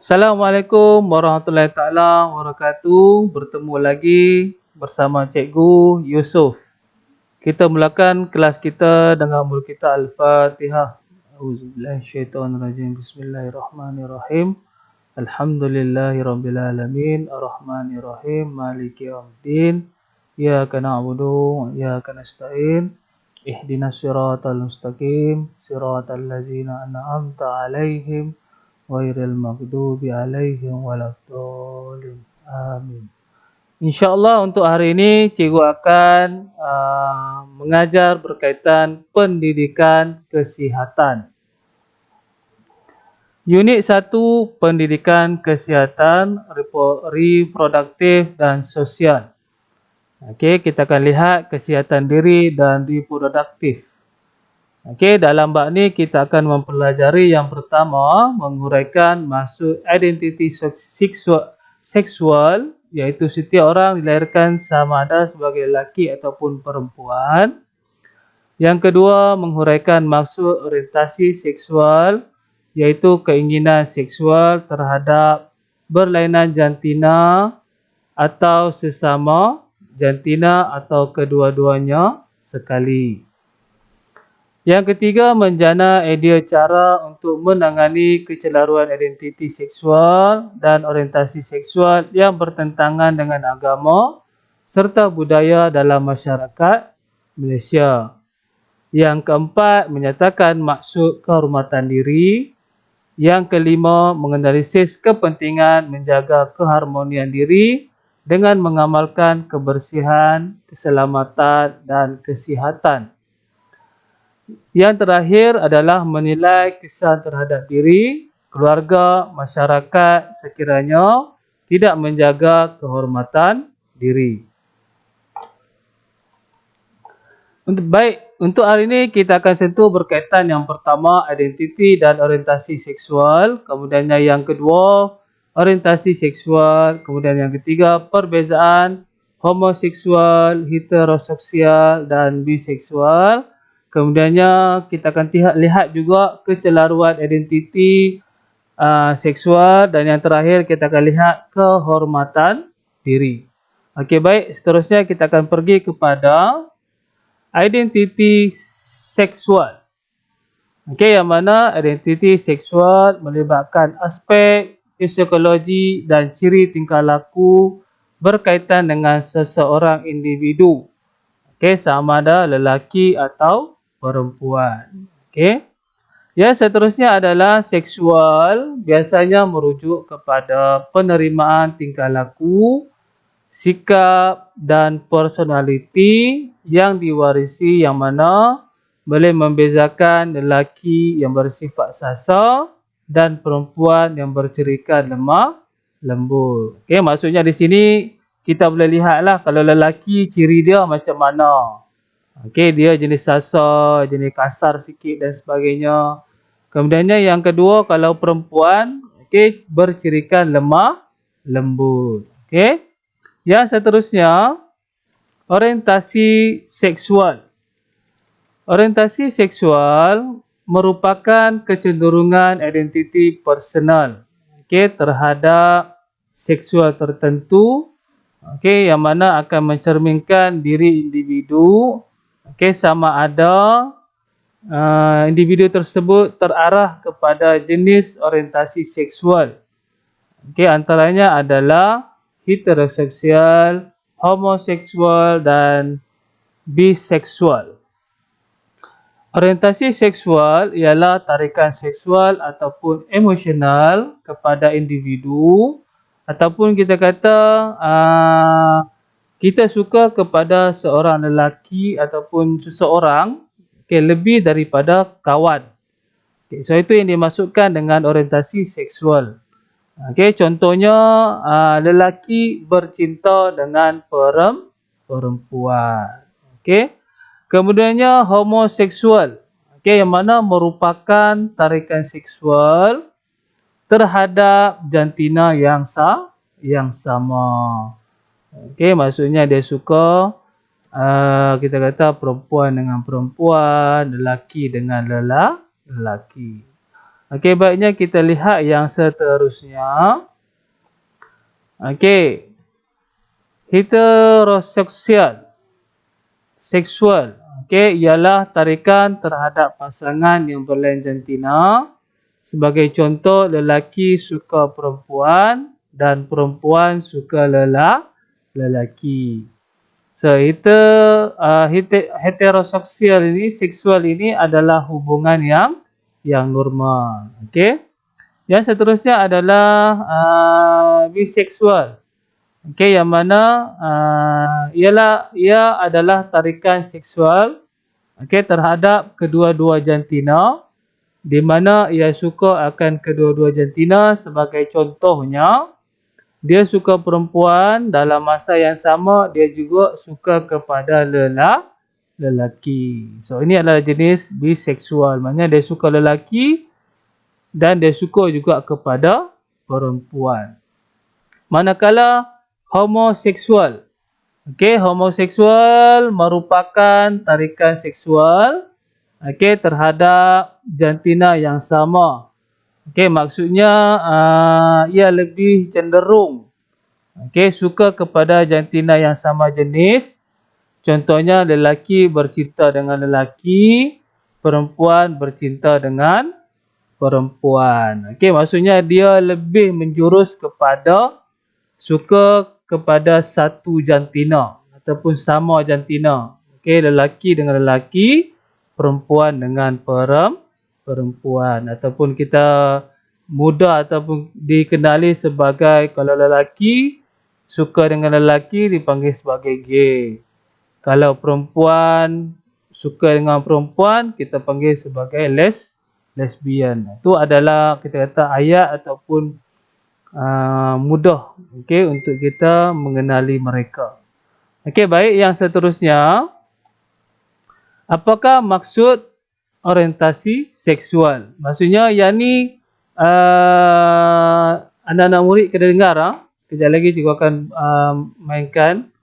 Assalamualaikum warahmatullahi taala wabarakatuh. Bertemu lagi bersama Cikgu Yusof. Kita mulakan kelas kita dengan mulut kita Al-Fatihah. Auzubillahi minasyaitonirrajim. Bismillahirrahmanirrahim. Alhamdulillahirabbil alamin, arrahmanirrahim, maliki yaumiddin. Iyyaka na'budu wa iyyaka nasta'in. Ihdinas siratal mustaqim, siratal ladzina an'amta 'alaihim ghairil maghdubi 'alaihim waladdallin. Amin. InsyaAllah untuk hari ini cikgu akan mengajar berkaitan pendidikan kesihatan. Unit 1 pendidikan kesihatan reproduktif dan sosial. Okey, kita akan lihat kesihatan diri dan reproduktif. Okey, dalam bab ni kita akan mempelajari yang pertama menguraikan maksud identiti seksual, iaitu setiap orang dilahirkan sama ada sebagai lelaki ataupun perempuan. Yang kedua, menghuraikan maksud orientasi seksual, iaitu keinginan seksual terhadap berlainan jantina atau sesama jantina atau kedua-duanya sekali. Yang ketiga, menjana idea cara untuk menangani kecelaruan identiti seksual dan orientasi seksual yang bertentangan dengan agama serta budaya dalam masyarakat Malaysia. Yang keempat, menyatakan maksud kehormatan diri. Yang kelima, menganalisis kepentingan menjaga keharmonian diri dengan mengamalkan kebersihan, keselamatan dan kesihatan. Yang terakhir adalah menilai kesan terhadap diri, keluarga, masyarakat sekiranya tidak menjaga kehormatan diri. Untuk hari ini kita akan sentuh berkaitan yang pertama identiti dan orientasi seksual, kemudian yang kedua orientasi seksual, kemudian yang ketiga perbezaan homoseksual, heteroseksual dan biseksual. Kemudiannya kita akan lihat juga kecelaruan identiti seksual dan yang terakhir kita akan lihat kehormatan diri. Okey, baik, seterusnya kita akan pergi kepada identiti seksual. Okey, yang mana identiti seksual melibatkan aspek psikologi dan ciri tingkah laku berkaitan dengan seseorang individu. Okey, sama ada lelaki atau perempuan. Okey. Yang seterusnya adalah seksual, biasanya merujuk kepada penerimaan tingkah laku, sikap dan personaliti yang diwarisi yang mana boleh membezakan lelaki yang bersifat sasa dan perempuan yang bercirikan lemah lembut. Okey, maksudnya di sini kita boleh lihatlah kalau lelaki ciri dia macam mana. Okey, dia jenis sasa, jenis kasar sikit dan sebagainya. Kemudiannya yang kedua, kalau perempuan, okey, bercirikan lemah lembut. Okey. Yang seterusnya, orientasi seksual. Orientasi seksual merupakan kecenderungan identiti personal, okey, terhadap seksual tertentu, okey, yang mana akan mencerminkan diri individu. Okey, sama ada individu tersebut terarah kepada jenis orientasi seksual. Okey, antaranya adalah heteroseksual, homoseksual dan biseksual. Orientasi seksual ialah tarikan seksual ataupun emosional kepada individu ataupun kita kata kita suka kepada seorang lelaki ataupun seseorang, okay, lebih daripada kawan. Okay, so itu yang dimaksudkan dengan orientasi seksual. Okay, contohnya lelaki bercinta dengan perempuan. Okay. Kemudiannya homoseksual, okay, yang mana merupakan tarikan seksual terhadap jantina yang sama. Okey, maksudnya dia suka kita kata perempuan dengan perempuan, lelaki dengan lelaki. Okey, baiknya kita lihat yang seterusnya. Okey. Heteroseksual. Seksual. Okey, ialah tarikan terhadap pasangan yang berlain jantina. Sebagai contoh, lelaki suka perempuan dan perempuan suka lelaki. So, heteroseksual ini, seksual ini adalah hubungan yang normal. Okey. Yang seterusnya adalah biseksual. Okey, yang mana ia adalah tarikan seksual terhadap kedua-dua jantina, di mana ia suka akan kedua-dua jantina. Sebagai contohnya, dia suka perempuan, dalam masa yang sama dia juga suka kepada lelaki. So, ini adalah jenis biseksual. Maksudnya dia suka lelaki dan dia suka juga kepada perempuan. Manakala homoseksual. Okey, homoseksual merupakan tarikan seksual terhadap jantina yang sama. Okey, maksudnya ia lebih cenderung suka kepada jantina yang sama jenis. Contohnya, lelaki bercinta dengan lelaki, perempuan bercinta dengan perempuan. Okey, maksudnya dia lebih menjurus kepada suka kepada satu jantina ataupun sama jantina. Okey, lelaki dengan lelaki, perempuan dengan perempuan, ataupun kita mudah ataupun dikenali sebagai, kalau lelaki suka dengan lelaki dipanggil sebagai gay. Kalau perempuan suka dengan perempuan, kita panggil sebagai lesbian. Itu adalah kita kata ayat ataupun mudah untuk kita mengenali mereka. Okey, baik, yang seterusnya, apakah maksud orientasi seksual? Maksudnya yang ni anak-anak murid kena dengar. Kejap lagi cikgu akan mainkan.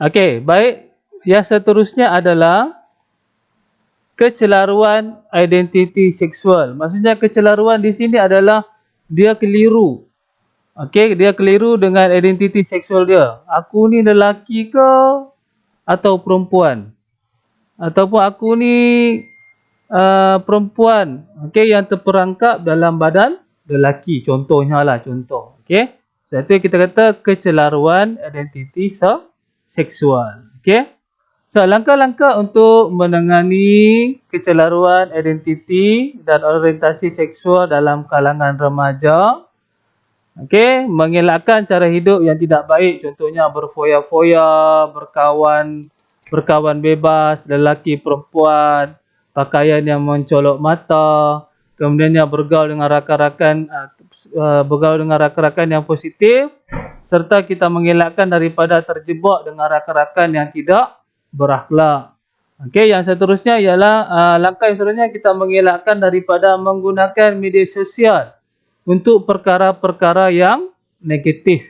Okey, baik. Yang seterusnya adalah kecelaruan identiti seksual. Maksudnya kecelaruan di sini adalah dia keliru. Okey, dia keliru dengan identiti seksual dia. Aku ni lelaki ke atau perempuan? Ataupun aku ni perempuan, yang terperangkap dalam badan lelaki. Contohnya lah, contoh. Okey. Sebab itu kita kata kecelaruan identiti seksual. Okey. So, langkah-langkah untuk menangani kecelaruan identiti dan orientasi seksual dalam kalangan remaja. Okey, mengelakkan cara hidup yang tidak baik, contohnya berfoya-foya, berkawan bebas, lelaki perempuan, pakaian yang mencolok mata, kemudiannya bergaul dengan rakan-rakan yang positif, serta kita mengelakkan daripada terjebak dengan rakan-rakan yang tidak berakhlak. Okey, yang seterusnya ialah langkah yang seterusnya, kita mengelakkan daripada menggunakan media sosial untuk perkara-perkara yang negatif.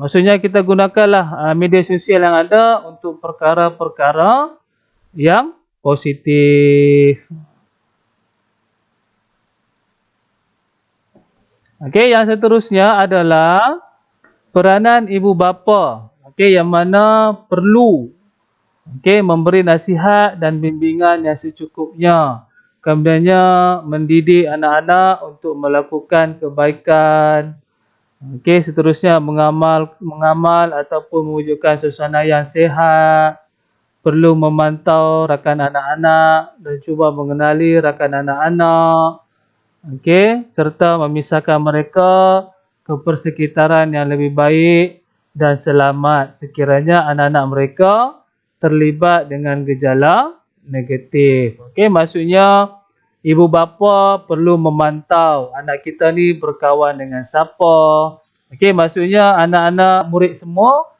Maksudnya kita gunakanlah media sosial yang ada untuk perkara-perkara yang positif. Okey, yang seterusnya adalah peranan ibu bapa. Okey, yang mana perlu memberi nasihat dan bimbingan yang secukupnya kemudiannya mendidik anak-anak untuk melakukan kebaikan. Okey, seterusnya mengamal ataupun mewujudkan suasana yang sihat, perlu memantau rakan anak-anak dan cuba mengenali rakan anak-anak. Okey, serta memisahkan mereka ke persekitaran yang lebih baik dan selamat sekiranya anak-anak mereka terlibat dengan gejala negatif. Okey, maksudnya ibu bapa perlu memantau anak kita ni berkawan dengan siapa. Okey, maksudnya anak-anak murid semua,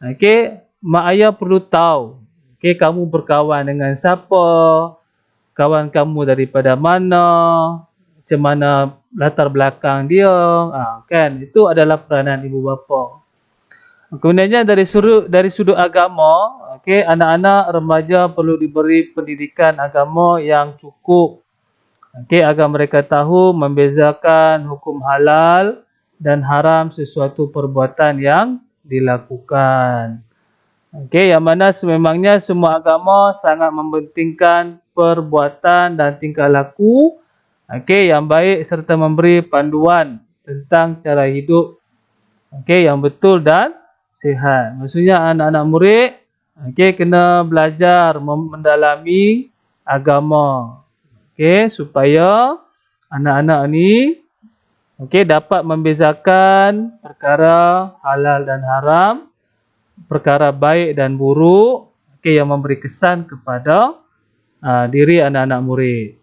okey, mak ayah perlu tahu. Okey, kamu berkawan dengan siapa, kawan kamu daripada mana, macam mana latar belakang dia, kan? Itu adalah peranan ibu bapa. Kemudiannya dari sudut agama, okey, anak-anak remaja perlu diberi pendidikan agama yang cukup. Okey, agar mereka tahu membezakan hukum halal dan haram sesuatu perbuatan yang dilakukan. Okey, yang mana sememangnya semua agama sangat mementingkan perbuatan dan tingkah laku, okey, yang baik serta memberi panduan tentang cara hidup, okey, yang betul dan sihat. Maksudnya anak-anak murid, okey, kena belajar mendalami agama. Okey, supaya anak-anak ni, okey, dapat membezakan perkara halal dan haram, perkara baik dan buruk, okey, yang memberi kesan kepada diri anak-anak murid.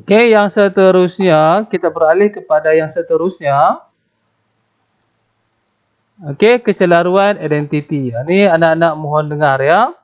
Okey, yang seterusnya, kita beralih kepada yang seterusnya. Okey, kecelaruan identiti. Ini anak-anak mohon dengar ya.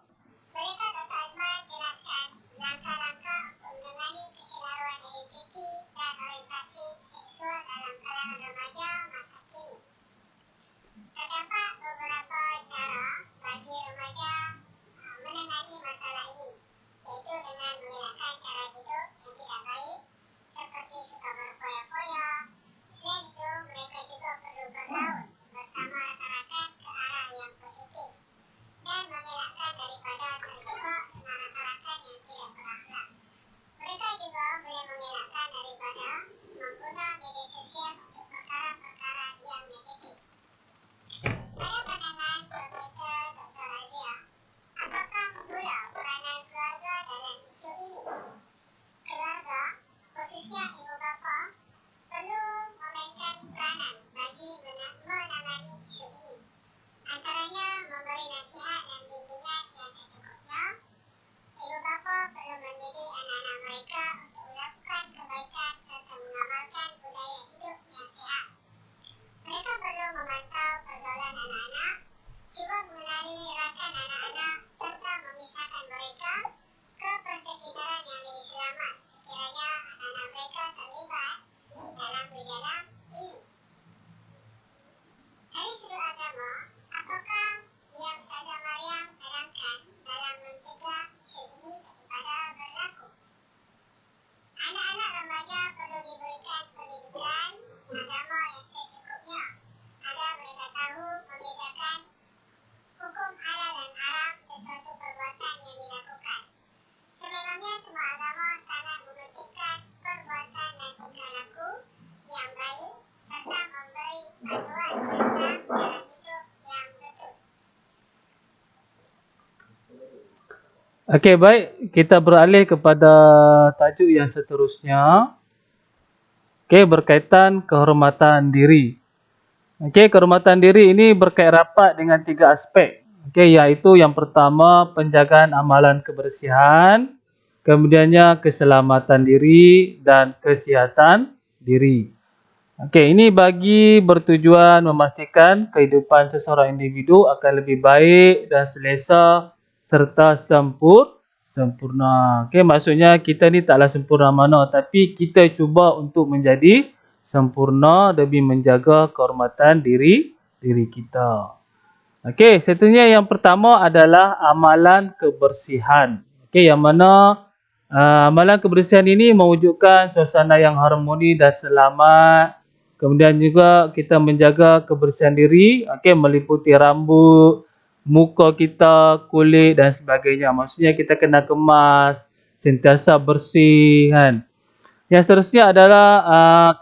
Okey, baik. Kita beralih kepada tajuk yang seterusnya. Okey, berkaitan kehormatan diri. Okey, kehormatan diri ini berkait rapat dengan 3 aspek. Okey, iaitu yang pertama, penjagaan amalan kebersihan, kemudiannya keselamatan diri dan kesihatan diri. Okey, ini bagi bertujuan memastikan kehidupan seseorang individu akan lebih baik dan selesa serta sempurna. Okey, maksudnya kita ni taklah sempurna mana, tapi kita cuba untuk menjadi sempurna demi menjaga kehormatan diri kita. Okey, seterusnya yang pertama adalah amalan kebersihan. Okey, yang mana amalan kebersihan ini mewujudkan suasana yang harmoni dan selamat. Kemudian juga kita menjaga kebersihan diri, okey, meliputi rambut, muka kita, kulit dan sebagainya. Maksudnya kita kena kemas sentiasa bersih kan. Yang seterusnya adalah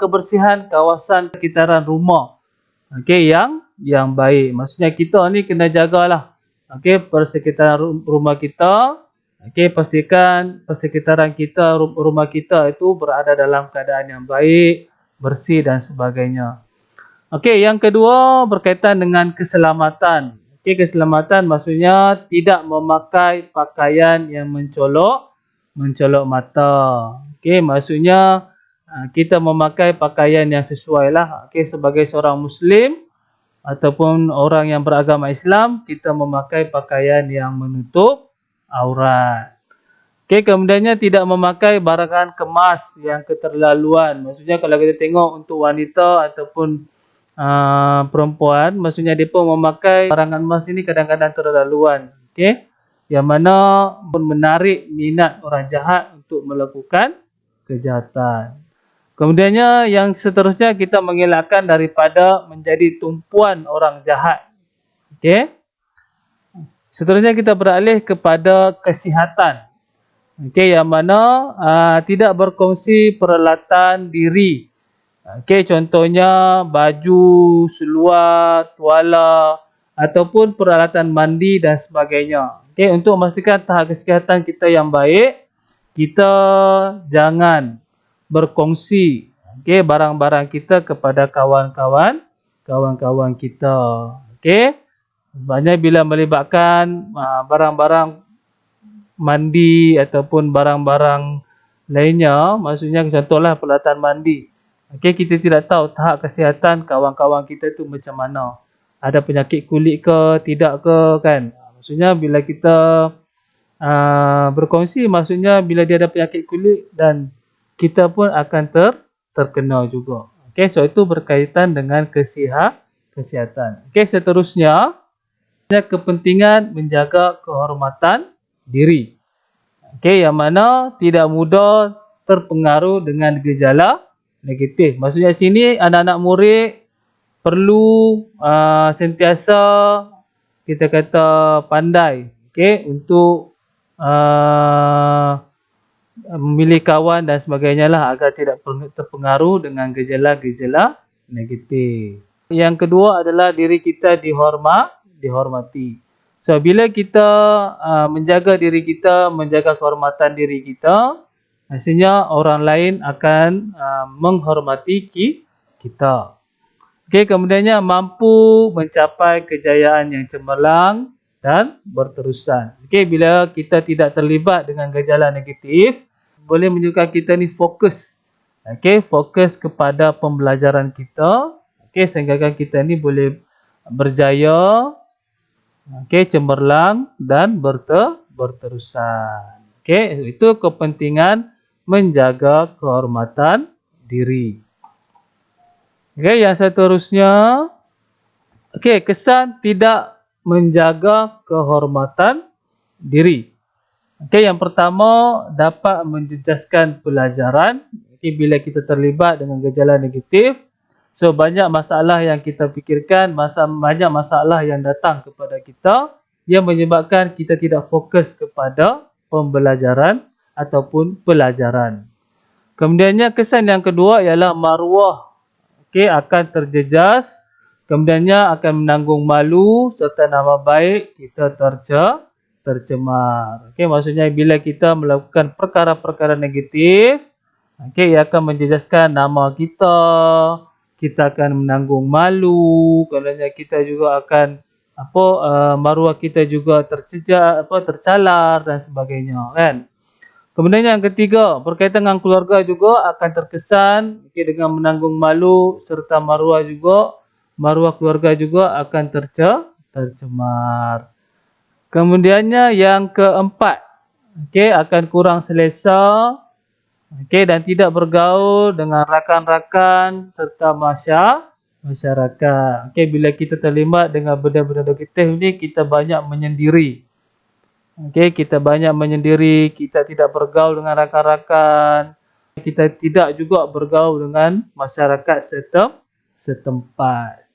kebersihan kawasan sekitaran rumah. Okey, yang baik. Maksudnya kita ni kena jagalah. Okey, persekitaran rumah kita. Okey, pastikan persekitaran kita, rumah kita itu berada dalam keadaan yang baik, bersih dan sebagainya. Okey, yang kedua berkaitan dengan keselamatan. Okey, keselamatan maksudnya tidak memakai pakaian yang mencolok mata. Okey, maksudnya kita memakai pakaian yang sesuai lah. Okey, sebagai seorang Muslim ataupun orang yang beragama Islam, kita memakai pakaian yang menutup aurat. Okey, kemudiannya tidak memakai barangan kemas yang keterlaluan. Maksudnya kalau kita tengok untuk wanita ataupun perempuan, maksudnya mereka memakai barangan emas ini kadang-kadang terlaluan. Okey, yang mana pun menarik minat orang jahat untuk melakukan kejahatan. Kemudiannya yang seterusnya kita mengelakkan daripada menjadi tumpuan orang jahat. Okey. Seterusnya kita beralih kepada kesihatan. Okey, yang mana tidak berkongsi peralatan diri. Okey, contohnya baju, seluar, tuala ataupun peralatan mandi dan sebagainya. Okey, untuk memastikan tahap kesihatan kita yang baik, kita jangan berkongsi barang-barang kita kepada kawan-kawan kita. Okey. Sebenarnya bila melibatkan barang-barang mandi ataupun barang-barang lainnya, maksudnya contohlah peralatan mandi. Okey, kita tidak tahu tahap kesihatan kawan-kawan kita itu macam mana. Ada penyakit kulit ke, tidak ke kan. Maksudnya bila kita berkongsi, maksudnya bila dia ada penyakit kulit dan kita pun akan terkena juga. Okey, so itu berkaitan dengan kesihatan. Okey, seterusnya kepentingan menjaga kehormatan diri. Okey, yang mana tidak mudah terpengaruh dengan gejala negatif. Maksudnya sini anak-anak murid perlu sentiasa kita kata pandai, okey, untuk memilih kawan dan sebagainya lah agar tidak terpengaruh dengan gejala-gejala negatif. Yang kedua adalah diri kita dihormati. So bila kita menjaga diri kita, menjaga kehormatan diri kita, maksudnya orang lain akan menghormati kita. Okey, kemudiannya mampu mencapai kejayaan yang cemerlang dan berterusan. Okey, bila kita tidak terlibat dengan gejala negatif, boleh menunjukkan kita ni fokus. Okey, fokus kepada pembelajaran kita. Okey, sehingga kita ni boleh berjaya, okey, cemerlang dan berterusan. Okey, itu kepentingan menjaga kehormatan diri. Okey, yang seterusnya, okey, kesan tidak menjaga kehormatan diri. Okey, yang pertama dapat menjejaskan pelajaran. Okey, bila kita terlibat dengan gejala negatif, so banyak masalah yang kita fikirkan, banyak masalah yang datang kepada kita yang menyebabkan kita tidak fokus kepada pembelajaran ataupun pelajaran. Kemudiannya kesan yang kedua ialah maruah, okey, akan terjejas. Kemudiannya akan menanggung malu serta nama baik kita tercemar. Okey, maksudnya bila kita melakukan perkara-perkara negatif, okey, ia akan menjejaskan nama kita. Kita akan menanggung malu. Kemudiannya kita juga akan maruah kita juga tercalar dan sebagainya kan. Kemudian yang ketiga, berkaitan dengan keluarga juga akan terkesan, okey, dengan menanggung malu serta maruah keluarga juga akan tercemar. Kemudiannya yang keempat, okey, akan kurang selesa, okey, dan tidak bergaul dengan rakan-rakan serta masyarakat. Okey, bila kita terlibat dengan benda-benda negatif ni, kita banyak menyendiri. Okey, kita banyak menyendiri, kita tidak bergaul dengan rakan-rakan, kita tidak juga bergaul dengan masyarakat setempat.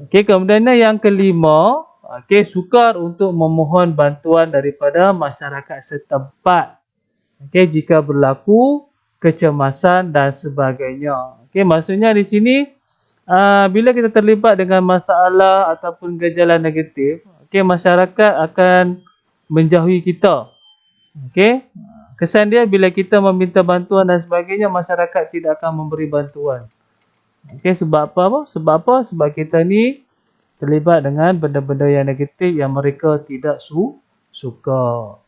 Okey, kemudian yang kelima, okey, sukar untuk memohon bantuan daripada masyarakat setempat. Okey, jika berlaku kecemasan dan sebagainya. Okey, maksudnya di sini bila kita terlibat dengan masalah ataupun gejala negatif, okey, masyarakat akan menjauhi kita. Okey. Kesan dia bila kita meminta bantuan dan sebagainya, masyarakat tidak akan memberi bantuan. Okey, sebab apa? Sebab apa? Sebab kita ni terlibat dengan benda-benda yang negatif yang mereka tidak suka.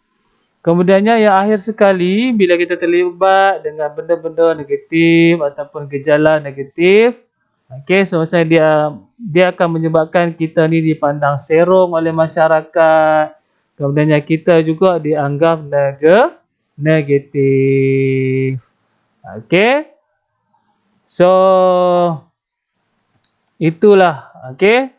Kemudiannya yang akhir sekali, bila kita terlibat dengan benda-benda negatif ataupun gejala negatif, okey, so macam dia akan menyebabkan kita ni dipandang serong oleh masyarakat. Kemudiannya kita juga dianggap negatif. Okey. So itulah okey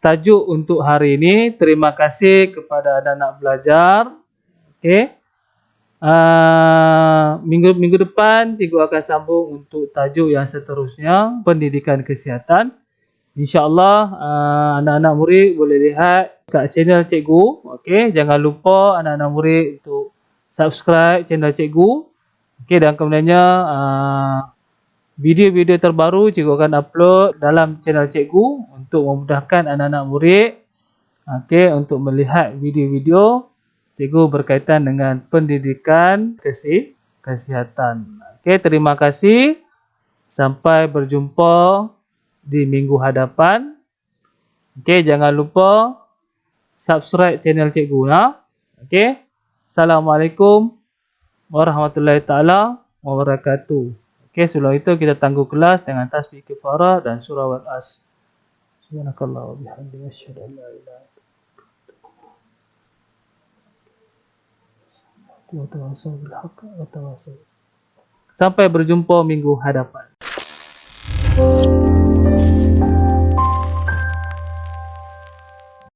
tajuk untuk hari ini. Terima kasih kepada anak-anak belajar. Okey. Minggu depan cikgu akan sambung untuk tajuk yang seterusnya, pendidikan kesihatan. InsyaAllah anak-anak murid boleh lihat kat channel cikgu. Okey, jangan lupa anak-anak murid untuk subscribe channel cikgu. Okey, dan kemudiannya video-video terbaru cikgu akan upload dalam channel cikgu untuk memudahkan anak-anak murid untuk melihat video-video cikgu berkaitan dengan pendidikan kesihatan. Okey, terima kasih. Sampai berjumpa di minggu hadapan. Okey, jangan lupa subscribe channel cikgu ya. Okey. Assalamualaikum warahmatullahi taala wabarakatuh. Okey, sebelum itu kita tangguh kelas dengan tasbih kifarah dan surah Wal-As. Subhanakallah wa bihamdihi asyhadu an la ilaha illa anta astaghfiruka wa atubu ilaik. Sampai berjumpa minggu hadapan.